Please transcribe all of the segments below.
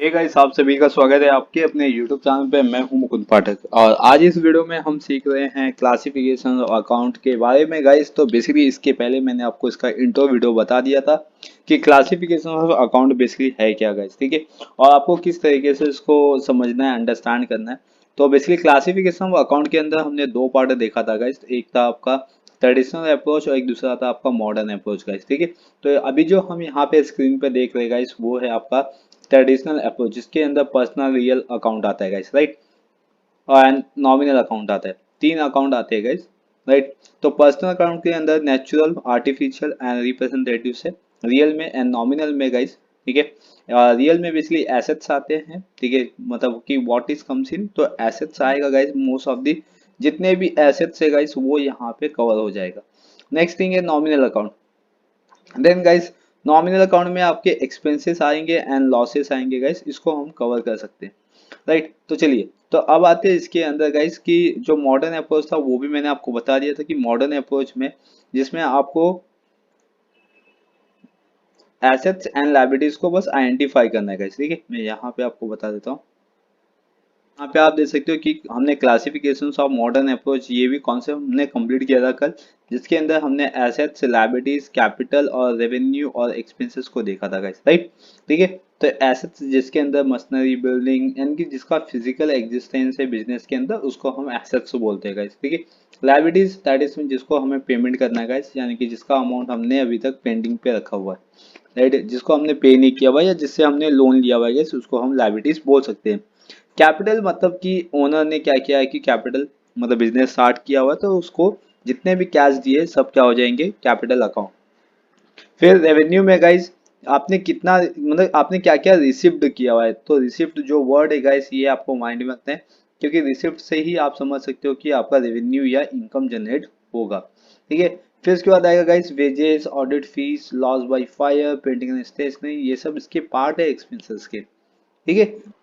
Hey guys, आप सभी का स्वागत है आपके अपने YouTube चैनल पे। मैं हूं मुकुंद पाठक और आज इस वीडियो में हम सीख रहे हैं क्लासिफिकेशन अकाउंट के बारे में गाइस। तो बेसिकली इसके पहले मैंने आपको इसका इंट्रो वीडियो बता दिया था कि क्लासिफिकेशन ऑफ अकाउंट बेसिकली है क्या गाइस, ठीक है, और आपको किस तरीके से इसको समझना है, अंडरस्टैंड करना है। तो बेसिकली क्लासिफिकेशन ऑफ अकाउंट के अंदर हमने दो पार्ट देखा था गाइस, एक था आपका ट्रेडिशनल अप्रोच और एक दूसरा था आपका मॉडर्न अप्रोच गाइस, ठीक है। तो अभी जो हम यहाँ पे स्क्रीन पे देख रहे हैं गाइस वो है आपका ट्रेडिशनल अप्रोच, जिसके अंदर पर्सनल रियल अकाउंट आता है guys, right, and nominal account आता है। तीन अकाउंट आते हैं गाइस, राइट। तो पर्सनल अकाउंट के अंदर नेचुरल, आर्टिफिशियल एंड रिप्रेजेंटेटिव से, रियल में एंड नॉमिनल में गाइस, ठीक है। रियल में बेसिकली एसेट्स आते हैं, ठीक है, मतलब कि व्हाट इज कम्स इन, तो एसेट्स आएगा गाइस। मोस्ट ऑफ दी जितने भी एसेट्स है गाइस वो यहाँ पे कवर हो जाएगा। नेक्स्ट थिंग है nominal account. Then guys nominal account में आपके एक्सपेंसेस आएंगे एंड लॉसेस आएंगे गाइस, इसको हम कवर कर सकते हैं, राइट। तो चलिए, तो अब आते हैं इसके अंदर गाइस कि जो मॉडर्न अप्रोच था वो भी मैंने आपको बता दिया था कि मॉडर्न अप्रोच में जिसमें आपको एसेट्स एंड लायबिलिटीज को बस आइडेंटिफाई करना है गाइस, ठीक है। मैं यहाँ पे आपको बता देता हूँ। यहाँ पे आप देख सकते हो कि हमने क्लासिफिकेशन ऑफ मॉडर्न अप्रोच ये भी कॉन्सेप्ट हमने कंप्लीट किया था कल, जिसके अंदर हमने एसेट्स, लायबिलिटीज, कैपिटल और रेवेन्यू और एक्सपेंसेस को देखा था गाइस, राइट, ठीक है। तो एसेट्स जिसके अंदर मशीनरी, बिल्डिंग, यानी कि जिसका फिजिकल एग्जिस्टेंस है बिजनेस के अंदर उसको हम एसेट्स बोलते हैं गाइस, ठीक है। लायबिलिटीज दैट इज जिसको हमें पेमेंट करना है गाइस, यानी कि जिसका अमाउंट हमने अभी तक पेंडिंग पे रखा हुआ है, राइट, जिसको हमने पे नहीं किया हुआ या जिससे हमने लोन लिया हुआ है गाइस, उसको हम लायबिलिटीज बोल सकते हैं। कैपिटल मतलब कि ओनर ने क्या किया है कि कैपिटल मतलब बिजनेस स्टार्ट किया हुआ है तो उसको जितने भी कैश दिए सब क्या हो जाएंगे, कैपिटल अकाउंट। फिर रेवेन्यू में गाइस आपने कितना मतलब आपने क्या क्या रिसिप्ट किया हुआ है, तो रिसिप्ट जो वर्ड है गाइस ये आपको माइंड में रखना है, क्योंकि रिसिप्ट से ही आप समझ सकते हो कि आपका रेवेन्यू या इनकम जनरेट होगा, ठीक है। फिर उसके बाद आएगा guys wages, audit fees, loss by fire, printing and stationery, ये सब इसके पार्ट है एक्सपेंसेस के, ठीक है।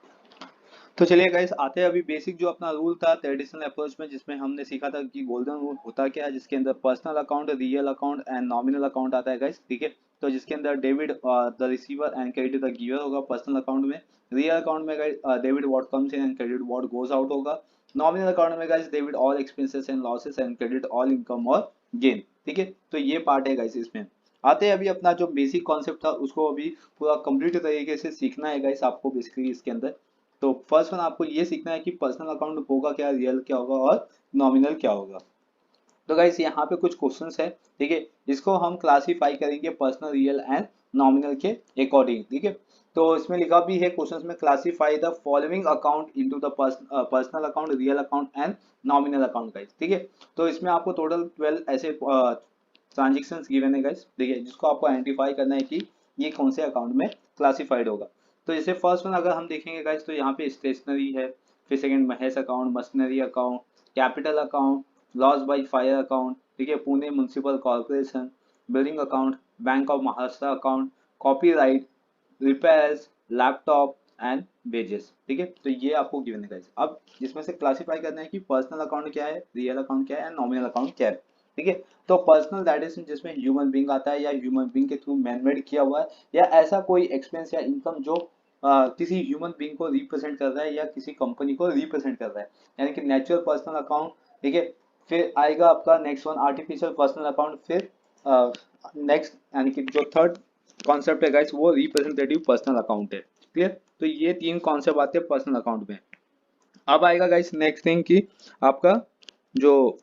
तो चलिए गाइस आते हैं अभी बेसिक जो अपना रूल था ट्रेडिशनल अप्रोच में, जिसमें हमने सीखा था कि गोल्डन रूल होता क्या है, जिसके अंदर personal account, real account and nominal account आता है गाइस, ठीक है। तो जिसके अंदर debit the receiver and credit the giver होगा पर्सनल अकाउंट में। रियल अकाउंट में guys debit what comes in and credit what goes out होगा। नॉमिनल अकाउंट में guys debit all expenses and losses and credit all income और gain, ठीक है। तो ये पार्ट है गाइस इसमें। आते हैं अभी अपना जो बेसिक कॉन्सेप्ट था उसको अभी पूरा कंप्लीट तरीके से सीखना है गाइस आपको बेसिकली इसके अंदर। तो फर्स्ट वन आपको ये सीखना है कि पर्सनल अकाउंट होगा क्या, रियल क्या होगा और नॉमिनल क्या होगा। तो गाइस यहाँ पे कुछ क्वेश्चंस है, ठीक है, इसको हम क्लासिफाई करेंगे पर्सनल, रियल एंड नॉमिनल के अकॉर्डिंग, ठीक है। तो इसमें लिखा भी है क्वेश्चंस में, classify the following account into the personal account, real account and nominal account guys, ठीक है। तो इसमें आपको टोटल 12 ऐसे ट्रांजेक्शन्स गिवन है गाइस, ठीक है, जिसको आपको आइडेंटिफाई करना है कि ये कौन से अकाउंट में क्लासिफाइड होगा। तो जैसे फर्स्ट वन अगर हम देखेंगे गाइस तो यहाँ पे स्टेशनरी है, फिर second Mahesh account, machinery account, capital account, loss by fire account, ठीक है, Pune municipal corporation, building account, bank of Maharashtra account, copyright, repairs, laptop and wages, ठीक है। तो ये आपको गिवन है गाइस। अब इसमें से क्लासिफाई करना है कि पर्सनल अकाउंट क्या है, रियल अकाउंट क्या है एंड नॉमिनल अकाउंट क्या है, ठीक है। तो पर्सनल दैट इज जिसमें ह्यूमन बीइंग आता है या ह्यूमन बीइंग के थ्रू मैनमेड किया हुआ है, या ऐसा कोई एक्सपेंस या इनकम जो किसी ह्यूमन बीइंग को रिप्रेजेंट कर रहा है या किसी कंपनी को रिप्रेजेंट कर रहा है, यानी कि नेचुरल पर्सनल अकाउंट, ठीक है। फिर आएगा आपका next one artificial personal account. फिर नेक्स्ट यानी कि जो थर्ड कॉन्सेप्ट है गाइस वो रिप्रेजेंटेटिव पर्सनल अकाउंट है, क्लियर। तो ये तीन कॉन्सेप्ट आते हैं पर्सनल अकाउंट में। अब आएगा गाइस नेक्स्ट थिंग कि आपका जो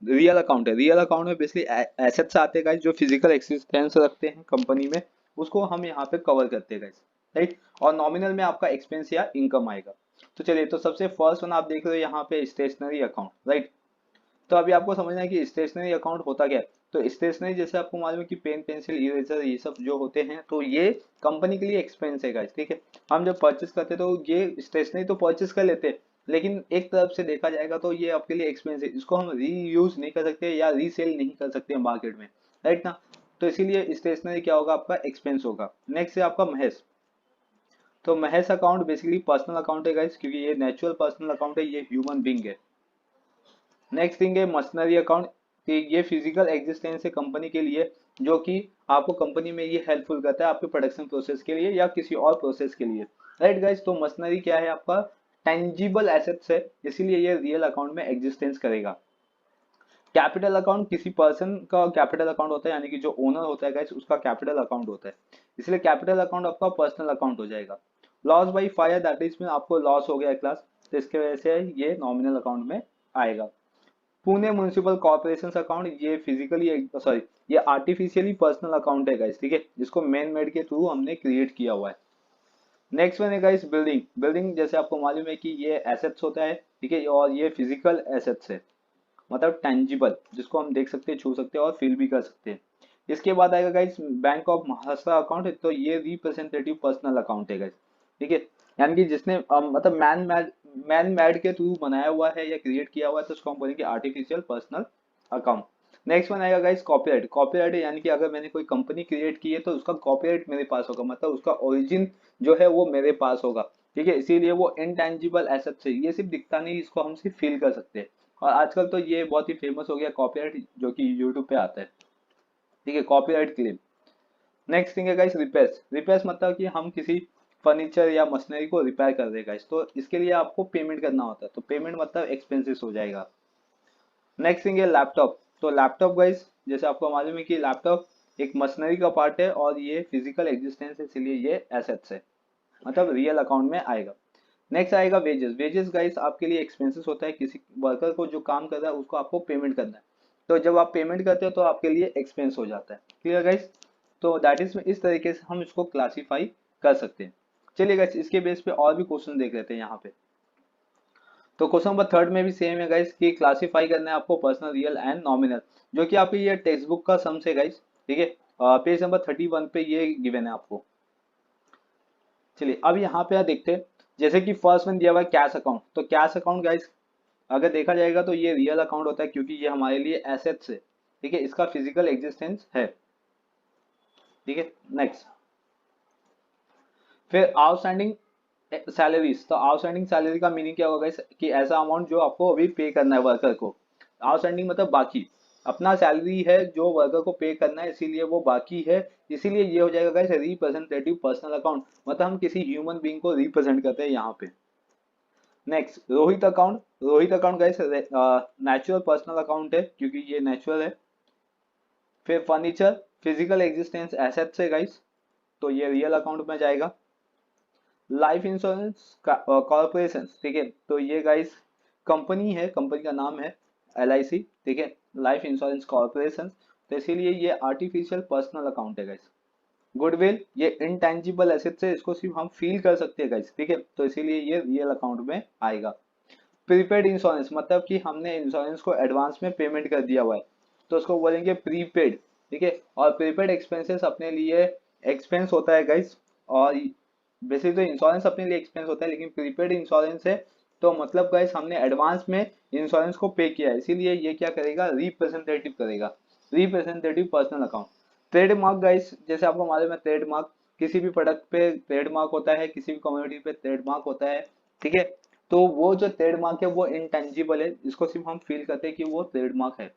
रियल अकाउंट है, रियल अकाउंट में बेसिकली एसेट्स आते हैं गाइस जो फिजिकल एक्सिस्टेंस रखते हैं कंपनी में, उसको हम यहाँ पे कवर करते हैं गाइस, राइट। और नॉमिनल में आपका एक्सपेंस या इनकम आएगा। तो चलिए, तो सबसे फर्स्ट वन आप देख रहे हो यहाँ पे स्टेशनरी अकाउंट, राइट। तो अभी आपको समझना है कि स्टेशनरी अकाउंट होता क्या है। तो स्टेशनरी जैसे आपको मालूम है कि पेन, पेंसिल, इरेजर ये सब जो होते हैं तो ये कंपनी के लिए एक्सपेंस है गाइस, ठीक है। हम जब परचेस करते हैं तो ये स्टेशनरी तो परचेस कर लेते हैं, लेकिन एक तरफ से देखा जाएगा तो ये आपके लिए एक्सपेंस है, इसको हम रीयूज नहीं कर सकते या रीसेल नहीं कर सकते मार्केट में, राइट ना। तो इसीलिए स्टेशनरी क्या होगा, आपका एक्सपेंस होगा। नेक्स्ट है आपका महेश। तो Mahesh account basically personal account है गाइस, क्योंकि ये नेचुरल पर्सनल अकाउंट है, ये ह्यूमन बींग है। नेक्स्ट थिंग है मशीनरी अकाउंट, कि ये फिजिकल एग्जिस्टेंस है कंपनी के लिए, जो कि आपको कंपनी में ये हेल्पफुल करता है आपके प्रोडक्शन प्रोसेस के लिए या किसी और प्रोसेस के लिए। राइट गाइस, तो मशीनरी क्या है आपका, टेंजिबल एसेट्स है, इसीलिए ये रियल अकाउंट में एग्जिस्टेंस करेगा। कैपिटल अकाउंट किसी पर्सन का कैपिटल अकाउंट होता है, यानी कि जो ओनर होता है गाइस उसका कैपिटल अकाउंट होता है, इसलिए कैपिटल अकाउंट आपका पर्सनल अकाउंट हो जाएगा। Loss by fire that is में आपको लॉस हो गया क्लास, तो इसके वजह से ये नॉमिनल अकाउंट में आएगा। पुणे म्युनिसिपल कॉर्पोरेशन अकाउंट, ये फिजिकली सॉरी ये आर्टिफिशियली पर्सनल अकाउंट है गाइस, ठीक है, जिसको मैन मेड के थ्रू हमने क्रिएट किया हुआ है। नेक्स्ट वन है गाइस बिल्डिंग। बिल्डिंग जैसे आपको मालूम है कि ये एसेट्स होता है, ठीक है, और ये फिजिकल एसेट्स है, मतलब टेंजिबल, जिसको हम देख सकते हैं, छू सकते हैं और फील भी कर सकते हैं। इसके बाद आएगा guys bank of Maharashtra account, तो ये रिप्रेजेंटेटिव पर्सनल अकाउंट है गाइस, ठीक है, यानी कि जिसने मतलब मैन मेड के थ्रू बनाया हुआ है या क्रिएट किया हुआ है, तो उसको हम बोलेंगे artificial personal account. Next one आएगा गाइस कॉपीराइट। कॉपीराइट यानी कि अगर मैंने कोई कंपनी क्रिएट की है तो उसका कॉपीराइट मेरे पास होगा, मतलब उसका ओरिजिन जो है वो मेरे पास होगा, ठीक है, इसीलिए वो इनटेंजिबल एसेट है, ये सिर्फ दिखता नहीं, इसको हम सिर्फ फील कर सकते हैं। और आजकल तो ये बहुत ही फेमस हो गया कॉपीराइट, जो कि यूट्यूब पे आता है, ठीक है, कॉपीराइट क्लेम। नेक्स्ट थिंग है गाइस रिपेयर्स। रिपेयर्स मतलब कि हम किसी फर्नीचर या मशीनरी को रिपेयर कर रहे हैं गाइस, तो इसके लिए आपको पेमेंट करना होता है, तो पेमेंट मतलब एक्सपेंसेस हो जाएगा। नेक्स्ट थिंग है लैपटॉप। तो लैपटॉप गाइस जैसे आपको मालूम है कि लैपटॉप एक मशीनरी का पार्ट है और ये फिजिकल एग्जिस्टेंस है, इसलिए ये एसेट्स है, मतलब रियल अकाउंट में आएगा। नेक्स्ट आएगा वेजेस। वेजेस गाइस आपके लिए एक्सपेंसेस होता है, किसी वर्कर को जो काम कर रहा है उसको आपको पेमेंट करना है, तो जब आप पेमेंट करते हो तो आपके लिए एक्सपेंस हो जाता है। क्लियर गाइस, तो दैट इज इस तरीके से हम इसको क्लासीफाई कर सकते हैं। चलिए गाइस इसके बेस पे और भी क्वेश्चन देख लेते हैं यहाँ पे। तो क्वेश्चन नंबर थर्ड में भी सेम है गाइस कि क्लासीफाई करना है आपको पर्सनल, रियल एंड नॉमिनल, जो कि आपकी ये टेक्स्ट बुक का सम्स है गाइस, ठीक है, पेज नंबर 31 पे ये गिवन है आपको। चलिए अब यहाँ पे आप देखते हैं, जैसे कि फर्स्ट में दिया हुआ है कैश अकाउंट, तो कैश अकाउंट गाइस अगर देखा जाएगा तो ये रियल अकाउंट होता है, क्योंकि ये हमारे लिए एसेट्स है, ठीक है, इसका फिजिकल एग्जिस्टेंस है, ठीक है। नेक्स्ट फिर आउटस्टैंडिंग सैलरीज। तो आउटस्टैंडिंग सैलरी का मीनिंग क्या होगा इस कि ऐसा अमाउंट जो आपको अभी पे करना है वर्कर को। आउटस्टैंडिंग मतलब बाकी, अपना सैलरी है जो वर्कर को पे करना है, इसीलिए वो बाकी है, इसीलिए ये हो जाएगा गाइस रिप्रेजेंटेटिव पर्सनल अकाउंट, मतलब हम किसी ह्यूमन बीइंग को रिप्रेजेंट करते हैं यहाँ पे। Next Rohit account. Rohit account guys natural personal account है, क्योंकि ये नेचुरल है। फिर फर्नीचर फिजिकल एग्जिस्टेंस एसेट्स है गाइस, तो ये रियल अकाउंट में जाएगा। लाइफ इंश्योरेंस कॉर्पोरेशन, ठीक है, तो ये गाइस कंपनी है, कंपनी का नाम है LIC, ठीक है, लाइफ इंश्योरेंस कॉर्पोरेशन, तो इसीलिए ये आर्टिफिशियल पर्सनल अकाउंट है गाइस। गुडविल ये इनटेंजिबल एसेट है, इसको सिर्फ हम फील कर सकते हैं गाइस, ठीक है, तो इसीलिए ये रियल अकाउंट में आएगा। प्रीपेड इंश्योरेंस मतलब कि हमने इंश्योरेंस को एडवांस में पेमेंट कर दिया हुआ है, तो उसको बोलेंगे प्रीपेड, ठीक है। और प्रीपेड एक्सपेंसेस अपने लिए एक्सपेंस होता है गाइस, और वैसे तो इंश्योरेंस अपने लिए एक्सपेंस होता है, लेकिन प्रीपेड इंश्योरेंस है, तो मतलब गाइस हमने एडवांस में इंश्योरेंस को पे किया है, इसीलिए ये क्या करेगा, रिप्रेजेंटेटिव करेगा, representative personal account. Trademark guys जैसे आपको मालूम है, ट्रेडमार्क किसी भी प्रोडक्ट पे ट्रेडमार्क होता है, किसी भी कम्युनिटी पे ट्रेडमार्क होता है, ठीक है, तो वो जो ट्रेडमार्क है वो इंटेंजिबल है, इसको सिर्फ हम फील करते हैं कि वो ट्रेडमार्क है।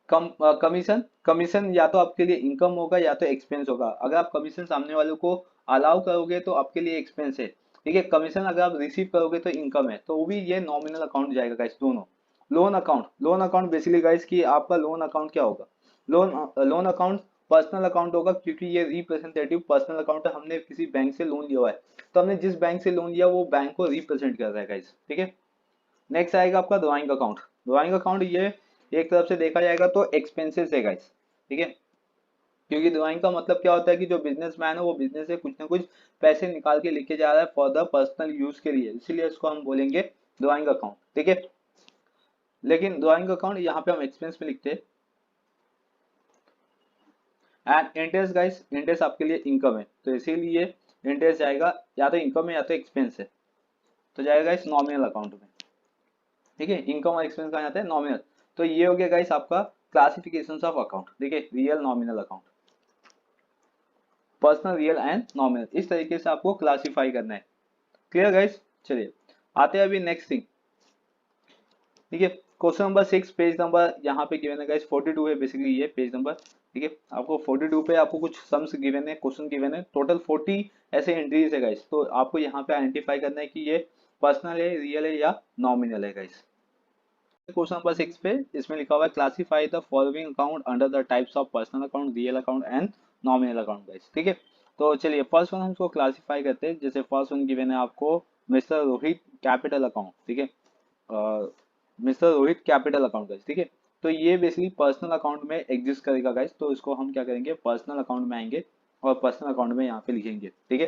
कमीशन, कमीशन या तो आपके लिए इनकम होगा या तो एक्सपेंस होगा, अगर आप कमीशन सामने वालों को अलाउ करोगे तो आपके लिए एक्सपेंस है, ठीक है, कमीशन अगर आप रिसीव करोगे तो इनकम है, तो वो भी ये नॉमिनल अकाउंट जाएगा गाइस दोनों। Loan account, loan account basically guys कि आपका लोन अकाउंट क्या होगा, लोन अकाउंट पर्सनल अकाउंट होगा, क्योंकि ये रिप्रेजेंटेटिव पर्सनल अकाउंट है, हमने किसी बैंक से लोन लिया हुआ है, तो हमने जिस बैंक से लोन लिया वो बैंक को रिप्रेजेंट कर रहा है गाइस, ठीक है। नेक्स्ट आएगा आपका ड्राइंग अकाउंट। ड्राइंग अकाउंट ये एक तरफ से देखा जाएगा तो एक्सपेंसेस है गाइस, ठीक है, क्योंकि ड्राइंग का मतलब क्या होता है कि जो बिजनेसमैन है वो बिजनेस से कुछ ना कुछ पैसे निकाल के लेके जा रहा है फॉर द पर्सनल यूज के लिए, इसीलिए इसको हम बोलेंगे ड्राइंग अकाउंट, ठीक है। लेकिन ड्राइंग अकाउंट यहाँ पे हम एक्सपेंस में लिखते हैं। एंड इंटरेस्ट गाइस, इंटरेस्ट आपके लिए इनकम है, तो इसीलिए इंटरेस्ट जाएगा या तो इनकम है या तो एक्सपेंस है, तो जाएगा इस नॉमिनल अकाउंट में, ठीक है, इनकम और एक्सपेंस कहा जाता है नॉमिनल। तो ये हो गया गाइस आपका क्लासिफिकेशन ऑफ अकाउंट, देखिए real, nominal account, personal, real and nominal, इस तरीके से आपको क्लासिफाई करना है। क्लियर गाइस, चलिए आते हैं अभी नेक्स्ट थिंग, ठीक है। क्वेश्चन नंबर 6 पेज नंबर यहाँ पे गिवन है गाइस 42 है बेसिकली ये पेज नंबर, ठीक है। आपको 42 पे आपको कुछ सम्स गिवन है, क्वेश्चन गिवन है, टोटल 40 ऐसे एंट्रीज है गाइस। तो आपको यहाँ पे आइडेंटिफाई करना है कि ये पर्सनल है, रियल है या नॉमिनल है गाइस। क्वेश्चन नंबर 6 पे इसमें लिखा हुआ है classify the following account under the types of personal account, real account and nominal account guys, ठीक है। तो चलिए फर्स्ट वन हम इसको क्लासिफाई करते हैं। जैसे फर्स्ट वन गिवन है आपको मिस्टर रोहित कैपिटल अकाउंट, ठीक है, mister Rohit capital account guys, ठीक है। तो ये बेसिकली पर्सनल अकाउंट में एग्जिस्ट करेगा गाइस। तो इसको हम क्या करेंगे, पर्सनल अकाउंट में आएंगे और पर्सनल अकाउंट में यहाँ पे लिखेंगे, ठीक है,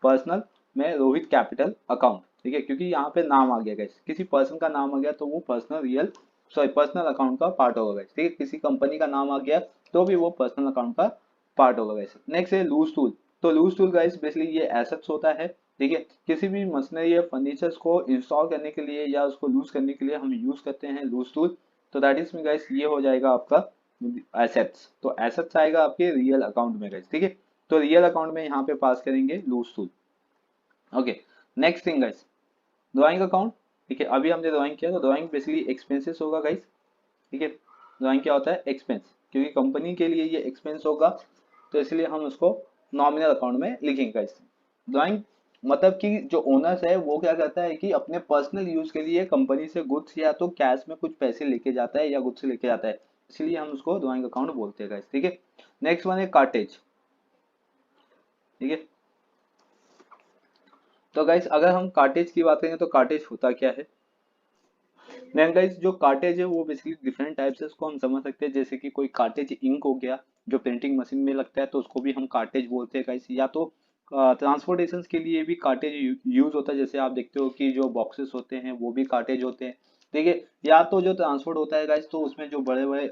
पर्सनल में रोहित कैपिटल अकाउंट, ठीक है। क्योंकि यहाँ पे नाम आ गया गाइस, किसी पर्सन का नाम आ गया तो वो personal real sorry personal account का पार्ट होगा गाइस, ठीक है। किसी कंपनी का नाम आ गया तो भी वो पर्सनल अकाउंट का पार्ट होगा गाइस। नेक्स्ट है लूज टूल। तो लूज टूल गाइस बेसिकली ये एसेट्स होता है, ठीक है। किसी भी मशीनरी या फर्नीचर्स को इंस्टॉल करने के लिए या उसको लूज करने के लिए हम यूज करते हैं लूज टूल। तो दैट इज में गाइस ये हो जाएगा आपका एसेट्स। तो एसेट्स आएगा आपके रियल अकाउंट में गाइस, ठीक है। तो रियल अकाउंट में यहाँ पे पास करेंगे loose tool. Okay, next thing guys, drawing account, ठीक है। अभी हमने ड्राइंग किया तो ड्राइंग बेसिकली एक्सपेंसेस होगा गाइस, ठीक है। ड्राइंग क्या होता है, एक्सपेंस, क्योंकि कंपनी के लिए ये एक्सपेंस होगा तो इसलिए हम उसको नॉमिनल अकाउंट में लिखेंगे गाइस। ड्राइंग मतलब कि जो ओनर्स है वो क्या करता है कि अपने पर्सनल यूज के लिए कंपनी से गुड्स या तो कैश में कुछ पैसे लेके जाता है या गुड्स लेके जाता है, इसलिए हम उसको ड्राइंग अकाउंट बोलते हैं गाइस, ठीक है। नेक्स्ट वन है कार्टेज, ठीक है। तो गाइस अगर हम कार्टेज की बात करें तो कार्टेज होता क्या है। देन गाइस जो कार्टेज है वो बेसिकली डिफरेंट टाइप्स है, उसको हम समझ सकते हैं। जैसे कि कोई कार्टेज इंक हो गया जो प्रिंटिंग मशीन में लगता है तो उसको भी हम कार्टेज बोलते हैं गाइस। या तो ट्रांसपोर्टेशन के लिए भी कार्टेज यूज होता है। जैसे आप देखते हो कि जो बॉक्सेस होते हैं वो भी कार्टेज होते हैं, ठीक है। या तो जो ट्रांसपोर्ट होता है गाइस तो उसमें जो बड़े बड़े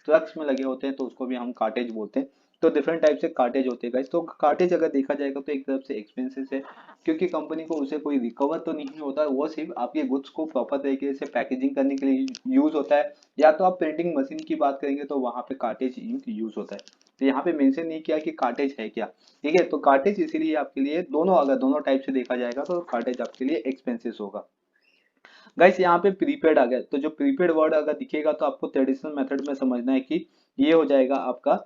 ट्रक्स में लगे होते हैं तो उसको भी हम कार्टेज बोलते हैं। तो डिफरेंट टाइप से कार्टेज होते हैं गाइस। तो कार्टेज अगर देखा जाएगा तो एक तरफ से एक्सपेंसेस है, क्योंकि कंपनी को उसे कोई रिकवर तो नहीं होता है, वो सिर्फ आपके गुड्स को प्रॉपर तरीके से पैकेजिंग करने के लिए यूज होता है। या तो आप प्रिंटिंग मशीन की बात करेंगे तो वहां पे कार्टेज इंक यूज होता है। तो यहाँ पे मेंशन नहीं किया कि कार्टेज है क्या, ठीक है। तो कार्टेज इसीलिए आपके लिए दोनों, अगर दोनों टाइप से देखा जाएगा तो कार्टेज आपके लिए एक्सपेंसेस होगा गाइस। यहाँ पे प्रीपेड आ गया, तो जो प्रीपेड वर्ड अगर दिखेगा तो आपको ट्रेडिशनल मेथड में समझना है कि ये हो जाएगा आपका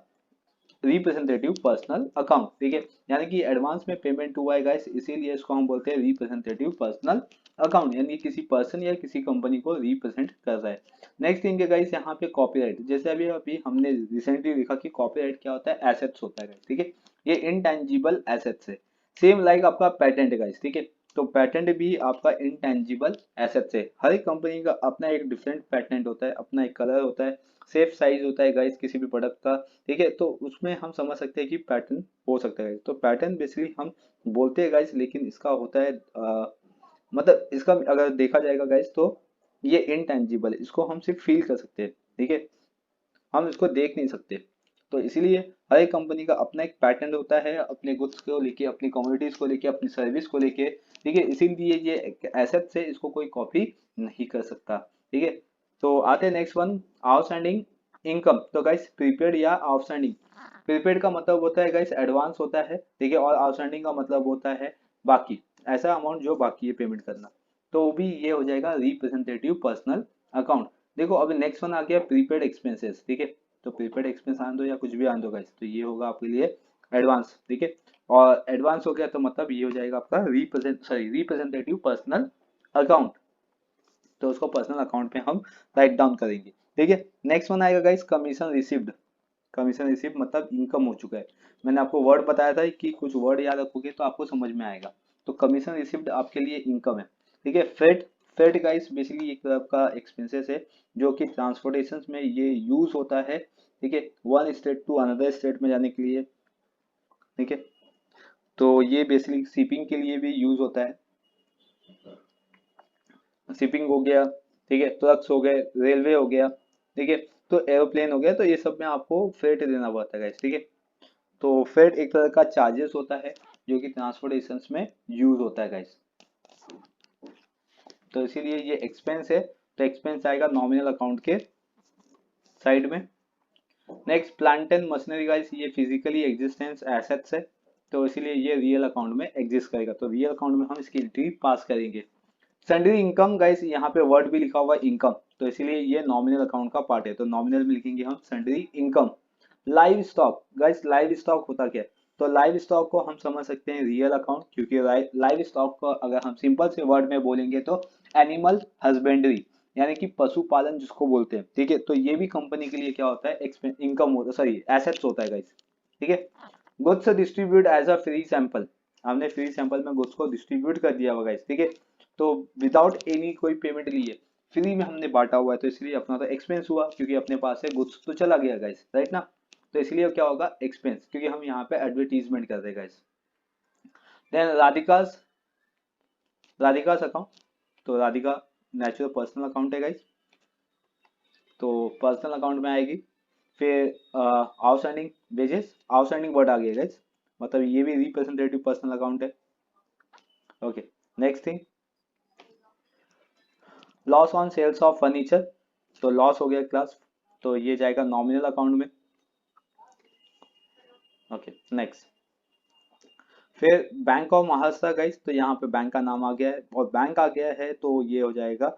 रिप्रेजेंटेटिव पर्सनल अकाउंट, ठीक है। यानी कि एडवांस में पेमेंट हुआ है गाइस, इसीलिए इसको हम बोलते हैं रिप्रेजेंटेटिव पर्सनल अकाउंट, यानी किसी पर्सन या किसी कंपनी को रिप्रेजेंट कर रहा है। नेक्स्ट थिंग है गाइस यहाँ पे कॉपीराइट। जैसे अभी अभी हमने रिसेंटली लिखा कि कॉपीराइट क्या होता है, एसेट्स होता है, ठीक है। ये इनटेंजिबल एसेट्स है, सेम लाइक आपका पेटेंट गाइस, ठीक है। तो पेटेंट भी आपका इनटेंजिबल एसेट्स है। हर एक कंपनी का अपना एक डिफरेंट पेटेंट होता है, अपना एक कलर होता है, सेफ साइज होता है गाइस किसी भी प्रोडक्ट का, ठीक है। तो उसमें हम समझ सकते हैं कि पैटर्न हो सकता है। तो पैटर्न बेसिकली हम बोलते हैं गाइस, लेकिन इसका होता है मतलब इसका अगर देखा जाएगा गाइस तो ये इनटेंजिबल है, इसको हम सिर्फ फील कर सकते हैं, ठीक है, हम इसको देख नहीं सकते। तो इसीलिए हर एक कंपनी का अपना एक पैटर्न होता है, अपने गुड्स को लेके, अपनी कम्युनिटीज को लेके, अपनी सर्विस को लेके, ठीक है। इसीलिए ये एसेट से इसको कोई कॉपी नहीं कर सकता, ठीक है। तो आते हैं नेक्स्ट वन, आउटस्टैंडिंग इनकम। तो गाइस प्रीपेड या आउटस्टैंडिंग, प्रीपेड का मतलब होता है गाइस एडवांस होता है, ठीक है। और आउटस्टैंडिंग का मतलब होता है बाकी, ऐसा अमाउंट जो बाकी है पेमेंट करना। तो भी ये हो जाएगा रिप्रेजेंटेटिव पर्सनल अकाउंट। देखो अभी नेक्स्ट वन आ गया प्रीपेड एक्सपेंसेस, ठीक है। तो प्रीपेड एक्सपेंस आन दो या कुछ भी आन दो गाइस, तो ये होगा आपके लिए एडवांस, ठीक है। और एडवांस हो गया तो मतलब ये हो जाएगा आपका रिप्रेजेंटेटिव पर्सनल अकाउंट। तो उसको पर्सनल अकाउंट में हम राइट डाउन करेंगे, ठीक है। नेक्स्ट वन आएगा guys commission received. Commission receive मतलब इनकम हो चुका है। मैंने आपको वर्ड बताया था कि कुछ वर्ड याद रखोगे तो आपको समझ में आएगा। तो कमीशन रिसीव्ड आपके लिए इनकम है, ठीक है। फ्रेट, फ्रेट गाइस बेसिकली एक तरह का एक्सपेंसेस है जो कि ट्रांसपोर्टेशन में ये यूज होता है, ठीक है, one state to another state में जाने के लिए, ठीक है। तो ये बेसिकली शिपिंग के लिए भी यूज होता है, शिपिंग हो गया, ठीक है, ट्रक्स हो गए, रेलवे हो गया, ठीक है, तो एरोप्लेन हो गया। तो ये सब में आपको फ्रेट देना पड़ता है गाइस, ठीक है। तो फ्रेट एक तरह का चार्जेस होता है जो कि ट्रांसपोर्टेशन में यूज होता है गाइस। तो इसीलिए ये एक्सपेंस है, तो एक्सपेंस आएगा नॉमिनल अकाउंट के साइड में। Next plant and machinery guys, ये फिजिकली एग्जिस्टेंस एसेट्स है, तो इसीलिए ये रियल अकाउंट में एग्जिस्ट करेगा। तो रियल अकाउंट में हम इसकी एंट्री पास करेंगे। सन्ड्री इनकम गाइस, यहाँ पे वर्ड भी लिखा हुआ है इनकम, तो इसीलिए ये नॉमिनल अकाउंट का पार्ट है, तो नॉमिनल में लिखेंगे हम sundry income. Live stock guys, live stock होता क्या है, तो लाइव स्टॉक को हम समझ सकते हैं रियल अकाउंट, क्योंकि लाइव स्टॉक को अगर हम सिंपल से वर्ड में बोलेंगे तो एनिमल हस्बेंड्री, यानी कि पशुपालन जिसको बोलते हैं, ठीक है। तो ये भी कंपनी के लिए क्या होता है, इनकम होता है, सॉरी एसेट्स होता है गाइस, ठीक है। Goods distribute as a free sample, हमने फ्री सैंपल में गुड्स को डिस्ट्रीब्यूट कर दिया हुआ गाइस, ठीक है। तो विदाउट एनी कोई पेमेंट लिए फ्री में हमने बांटा हुआ है, तो इसलिए अपना तो एक्सपेंस हुआ, क्योंकि अपने पास से गुड्स तो चला गया गाइस, राइट ना। तो इसलिए क्या होगा, एक्सपेंस, क्योंकि हम यहाँ पे एडवर्टीजमेंट कर रहे हैं guys. Then Radhika's, Radhika's account, तो राधिका नेचुरल पर्सनल अकाउंट है गाइस, तो पर्सनल अकाउंट में आएगी। फिर आउटस्टैंडिंग वेजेस, आउटस्टैंडिंग वर्ड आ गया गाइस, मतलब ये भी रिप्रेजेंटेटिव पर्सनल अकाउंट है। Okay, next thing, loss on sales of furniture, तो लॉस हो गया क्लास, तो ये जाएगा नॉमिनल अकाउंट में। ओके, नेक्स्ट, फिर बैंक ऑफ महाराष्ट्र गाइस, तो यहाँ पे बैंक का नाम आ गया है और बैंक आ गया है, तो ये हो जाएगा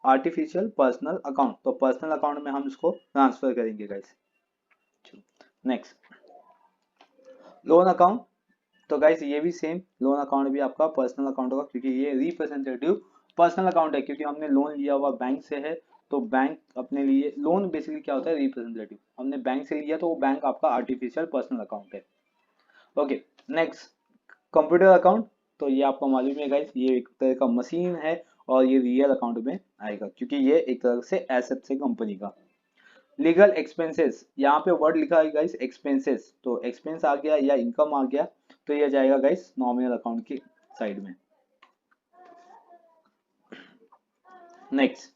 आर्टिफिशियल पर्सनल अकाउंट, तो पर्सनल अकाउंट में हम इसको ट्रांसफर करेंगे गाइस। नेक्स्ट, लोन अकाउंट, तो गाइस ये भी सेम, लोन अकाउंट भी आपका पर्सनल अकाउंट होगा, क्योंकि ये रिप्रेजेंटेटिव पर्सनल अकाउंट है, क्योंकि हमने लोन लिया हुआ बैंक से है, तो बैंक अपने लिए, लोन बेसिकली क्या होता है, रिप्रेजेंटेटिव, हमने बैंक से लिया तो वो बैंक आपका आर्टिफिशियल पर्सनल अकाउंट है। ओके, नेक्स्ट, कंप्यूटर अकाउंट, तो ये आपको मालूम है गाइस, ये एक तरह का मशीन है और ये रियल अकाउंट में आएगा, क्योंकि ये एक तरह से एसेट है कंपनी का। लीगल एक्सपेंसेस, यहाँ पे वर्ड लिखा है गाइस एक्सपेंसेस, तो एक्सपेंस आ गया या इनकम आ गया, तो ये जाएगा गाइस नॉमिनल अकाउंट की साइड में। Next,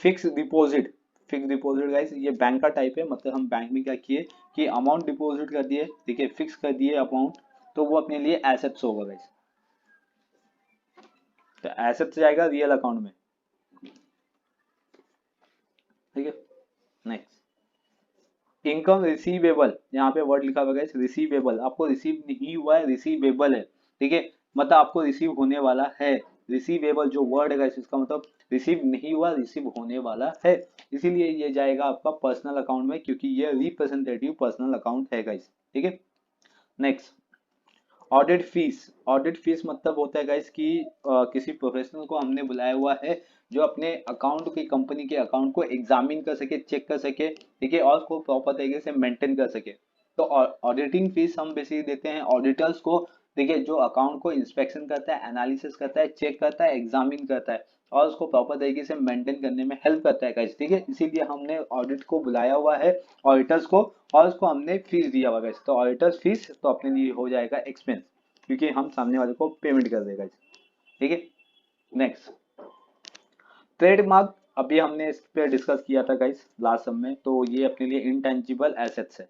fix deposit, fix deposit guys ये बैंक का टाइप है, मतलब हम बैंक में क्या किए कि अमाउंट डिपॉजिट कर दिए, ठीक है, फिक्स कर दिए अमाउंट, तो वो अपने लिए एसेट्स होगा गाइस, तो एसेट्स जाएगा रियल अकाउंट में, ठीक है। नेक्स्ट, इनकम रिसीवेबल, यहाँ पे वर्ड लिखा हुआ है रिसीवेबल, आपको रिसीव नहीं हुआ है, रिसीवेबल है, ठीक है, मतलब आपको रिसीव होने वाला है। रिसीवेबल जो वर्ड है इसका मतलब रिसीव नहीं हुआ, रिसीव होने वाला है, इसीलिए ये जाएगा आपका पर्सनल अकाउंट में, क्योंकि ये रिप्रेजेंटेटिव पर्सनल अकाउंट है गाइस, ठीक है। Next, audit fees, audit fees मतलब होता है गाइस कि किसी प्रोफेशनल को हमने बुलाया हुआ है जो अपने अकाउंट की, कंपनी के अकाउंट को एग्जामिन कर सके, चेक कर सके, ठीक है, और उसको प्रॉपर तरीके से मेंटेन कर सके, तो ऑडिटिंग फीस हम बेसिकली देते हैं ऑडिटर्स को, देखिए, जो अकाउंट को इंस्पेक्शन करता है, एनालिसिस करता है, चेक करता है, एग्जामिन करता है और उसको प्रॉपर तरीके से मेंटेन करने में हेल्प करता है गाइस, ठीक है, इसीलिए हमने ऑडिट को बुलाया हुआ है, ऑडिटर्स को, और उसको हमने फीस दिया हुआ गाइस, तो ऑडिटर्स फीस तो अपने लिए हो जाएगा एक्सपेंस, क्योंकि हम सामने वाले को पेमेंट कर देगा, ठीक है। नेक्स्ट, ट्रेडमार्क, अभी हमने इस पे डिस्कस किया था गाइस लास्ट सब में, तो ये अपने लिए इंटेंजिबल एसेट्स है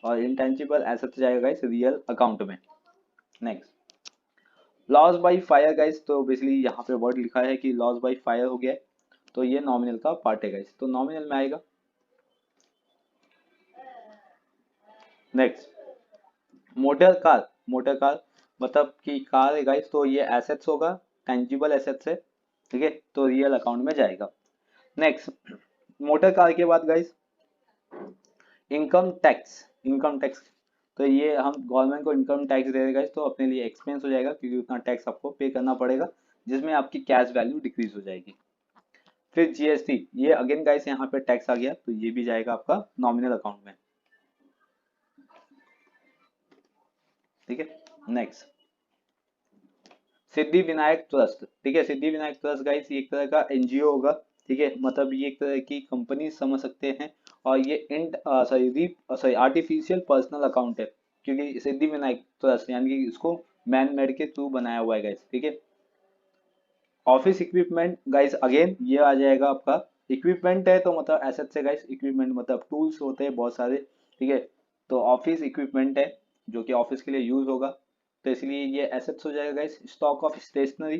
और इंटेंजिबल एसेट्स जाएगा गाइस रियल अकाउंट में। Next, loss by fire guys, तो बेसिकली यहाँ पे वर्ड लिखा है कि लॉस बाय फायर हो गया है, तो ये नॉमिनल का पार्ट है गाइस, तो नॉमिनल में आएगा। Next, motor car, motor car मतलब कि कार है गाइस, तो ये एसेट्स होगा, टेंजिबल एसेट्स है, ठीक है, तो रियल अकाउंट में जाएगा। नेक्स्ट, मोटर कार के बाद guys income tax, income tax, तो ये हम गवर्नमेंट को इनकम टैक्स दे देगा, तो अपने लिए एक्सपेंस हो जाएगा, क्योंकि उतना टैक्स आपको पे करना पड़ेगा, जिसमें आपकी कैश वैल्यू डिक्रीज हो जाएगी। फिर जीएसटी, ये अगेन गाइस यहाँ पे टैक्स आ गया, तो ये भी जाएगा आपका नॉमिनल अकाउंट में, ठीक है। नेक्स्ट, सिद्धि विनायक ट्रस्ट, ठीक है, सिद्धि विनायक ट्रस्ट गाइस ये एक तरह का एनजीओ होगा, ठीक है, मतलब ये एक तरह की कंपनी समझ सकते हैं, और ये सॉरी आर्टिफिशियल पर्सनल अकाउंट है, क्योंकि सिद्धि विनायक ट्रस्ट यानी कि इसको मैन मेड के थ्रू बनाया हुआ है गाइस, ठीक है। ऑफिस इक्विपमेंट गाइस, अगेन ये आ जाएगा आपका, इक्विपमेंट है तो मतलब एसेट से गाइस, इक्विपमेंट मतलब टूल्स होते हैं बहुत सारे, ठीक है, तो ऑफिस इक्विपमेंट है जो कि ऑफिस के लिए यूज होगा, तो इसलिए ये एसेट्स हो जाएगा गाइस। स्टॉक ऑफ स्टेशनरी,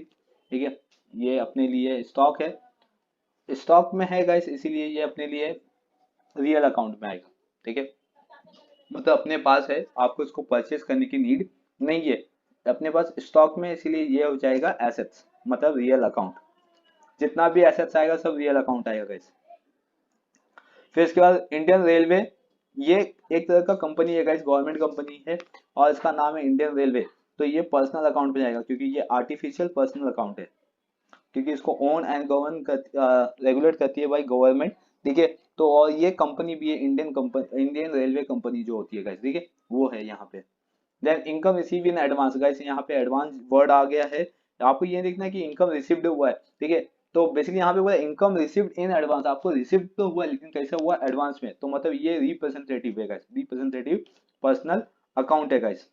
ठीक है, ये अपने लिए स्टॉक है, स्टॉक में है गाइस, इसीलिए ये अपने लिए रियल अकाउंट में आएगा, ठीक है, मतलब अपने पास है, आपको इसको परचेस करने की नीड नहीं है, अपने पास स्टॉक में, इसीलिए ये हो जाएगा एसेट्स, मतलब रियल अकाउंट, जितना भी एसेट्स आएगा सब रियल अकाउंट आएगा गाइस। फिर इसके बाद इंडियन रेलवे, ये एक तरह का कंपनी है गाइस, गवर्नमेंट कंपनी है और इसका नाम है इंडियन रेलवे। तो ये पर्सनल अकाउंट पे जाएगा क्योंकि ये आर्टिफिशियल पर्सनल अकाउंट है, क्योंकि इसको ओन एंड गवर्न रेगुलेट करती है भाई गवर्नमेंट, ठीक है। तो और ये कंपनी भी है Indian company, Indian railway company जो होती है गाइस, ठीक है, वो है यहाँ पे। Then income receive in advance guys, यहाँ पे एडवांस वर्ड आ गया है, आपको ये देखना है कि इनकम रिसीव्ड हुआ है, ठीक है। तो बेसिकली यहाँ पे बोला इनकम रिसीव्ड इन एडवांस, आपको रिसीव तो हुआ लेकिन कैसे हुआ, एडवांस में। तो मतलब ये रिप्रेजेंटेटिव है गाइस, रिप्रेजेंटेटिव पर्सनल अकाउंट है गाइस,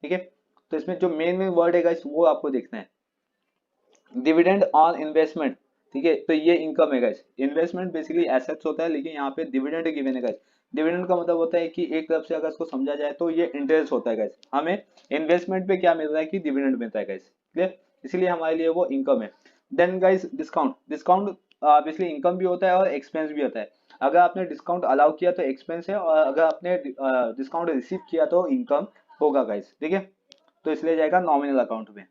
ठीक है। तो इसमें जो मेन मेन वर्ड है गाइस वो आपको देखना है। डिविडेंड ऑन इन्वेस्टमेंट, ठीक है, तो ये इनकम है गाइस। इन्वेस्टमेंट बेसिकली एसेट्स होता है, लेकिन यहाँ पे डिविडेंड गिवन है गाइस। डिविडेंड का मतलब होता है कि एक तरफ से अगर इसको समझा जाए तो ये इंटरेस्ट होता है गाइस, हमें इन्वेस्टमेंट पे क्या मिल रहा है कि डिविडेंड मिलता है गाइस, क्लियर, इसलिए हमारे लिए वो इनकम है। Then guys discount, discount basically income भी होता है और एक्सपेंस भी होता है। अगर आपने डिस्काउंट अलाउ किया तो एक्सपेंस है, और अगर आपने डिस्काउंट रिसीव किया तो इनकम होगा गाइस, ठीक है। तो इसलिए जाएगा नॉमिनल अकाउंट में।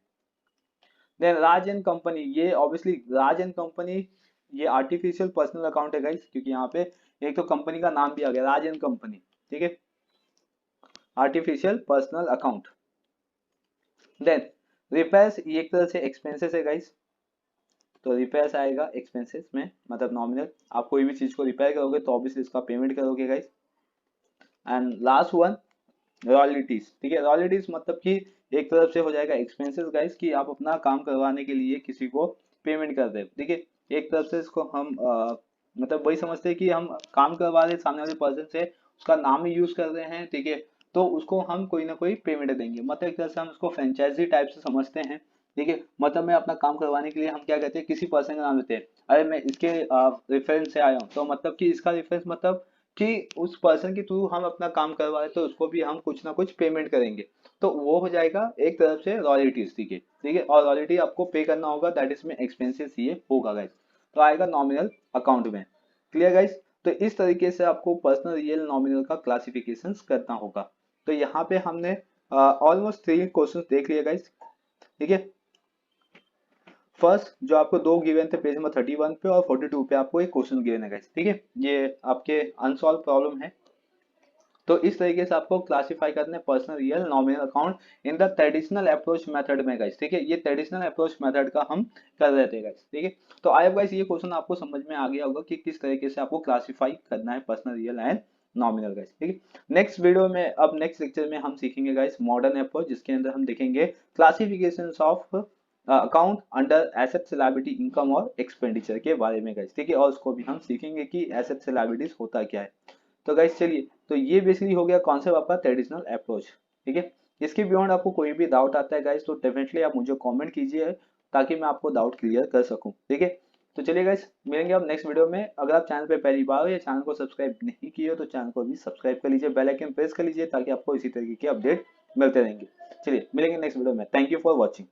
देन राज एंड कंपनी, ये ऑब्वियसली राज एंड कंपनी ये आर्टिफिशियल पर्सनल अकाउंट है गाइस, क्योंकि यहाँ पे एक तो कंपनी का नाम भी आ गया राज एंड कंपनी, ठीक है, artificial personal account. Then repairs, ये एक तरह से एक्सपेंसेस है गाइस, तो रिपेयर्स आएगा एक्सपेंसेस में, मतलब नॉमिनल, आप कोई भी चीज को रिपेयर करोगे तो ऑब्वियसली इसका पेमेंट करोगे guys. And last one royalties, ठीक है, रॉयल्टीज मतलब कि एक तरफ से हो जाएगा एक्सपेंसेस गाइस, कि आप अपना काम करवाने के लिए किसी को पेमेंट कर दे, ठीक है। एक तरफ से इसको हम मतलब वही समझते हैं कि हम काम करवा रहे सामने वाले पर्सन से, उसका नाम ही यूज कर रहे हैं, ठीक है, तो उसको हम कोई ना कोई पेमेंट देंगे, मतलब एक तरह से हम उसको फ्रेंचाइजी टाइप से समझते हैं, ठीक है। मतलब मैं अपना काम करवाने के लिए हम क्या कहते हैं, किसी पर्सन का नाम लेते हैं, अरे मैं इसके रेफरेंस से आया हूँ, तो मतलब कि इसका रेफरेंस मतलब कि उस पर्सन के थ्रू हम अपना काम करवा रहे तो उसको भी हम कुछ ना कुछ पेमेंट करेंगे, तो वो हो जाएगा एक तरफ से रॉयल्टीज, ठीक है, ठीक है, और रॉयल्टी आपको पे करना होगा, दैट इज में एक्सपेंसेस ये होगा गाइस, तो आएगा नॉमिनल अकाउंट में, क्लियर गाइस। तो इस तरीके से आपको पर्सनल रियल नॉमिनल का क्लासिफिकेशन करना होगा। तो यहाँ पे हमने ऑलमोस्ट 3 क्वेश्चन देख लिए गाइस, ठीक है। फर्स्ट जो आपको दो गिवन थे पेज नंबर 31 पे और 42 पे आपको एक क्वेश्चन गिवन है गाइस, ठीक है, ये आपके अनसॉल्व प्रॉब्लम है। तो इस तरीके से आपको क्लासिफाई करना है personal real nominal account in the traditional approach method में गाइस, ठीक है, ये ट्रेडिशनल अप्रोच मेथड का हम कर रहे थे गाइस, ठीक है। तो आई होप गाइस ये क्वेश्चन आपको समझ में आ गया होगा कि किस तरीके से आपको क्लासिफाई करना है personal real and nominal guys, ठीक है। नेक्स्ट वीडियो में, अब नेक्स्ट लेक्चर में हम सीखेंगे गाइस मॉडर्न अप्रोच, जिसके अंदर हम देखेंगे classification of account under assets liability income और एक्सपेंडिचर के बारे में गाइस, ठीक है, और उसको भी हम सीखेंगे कि एसेट्स लायबिलिटीज होता क्या है। तो गाइस चलिए, तो ये बेसिकली हो गया कॉन्सेप्ट आपका ट्रेडिशनल अप्रोच, ठीक है। इसके बियॉन्ड आपको कोई भी डाउट आता है गाइस तो डेफिनेटली आप मुझे कमेंट कीजिए, ताकि मैं आपको डाउट क्लियर कर सकूं, ठीक है। तो चलिए गाइस, मिलेंगे आप नेक्स्ट वीडियो में। अगर आप चैनल पे पहली बार हो या चैनल को सब्सक्राइब नहीं किए हो तो चैनल को भी सब्सक्राइब कर लीजिए, बेल आइकन प्रेस कर लीजिए, ताकि आपको इसी तरीके के अपडेट मिलते रहेंगे। चलिए मिलेंगे नेक्स्ट वीडियो में, थैंक यू फॉर वॉचिंग।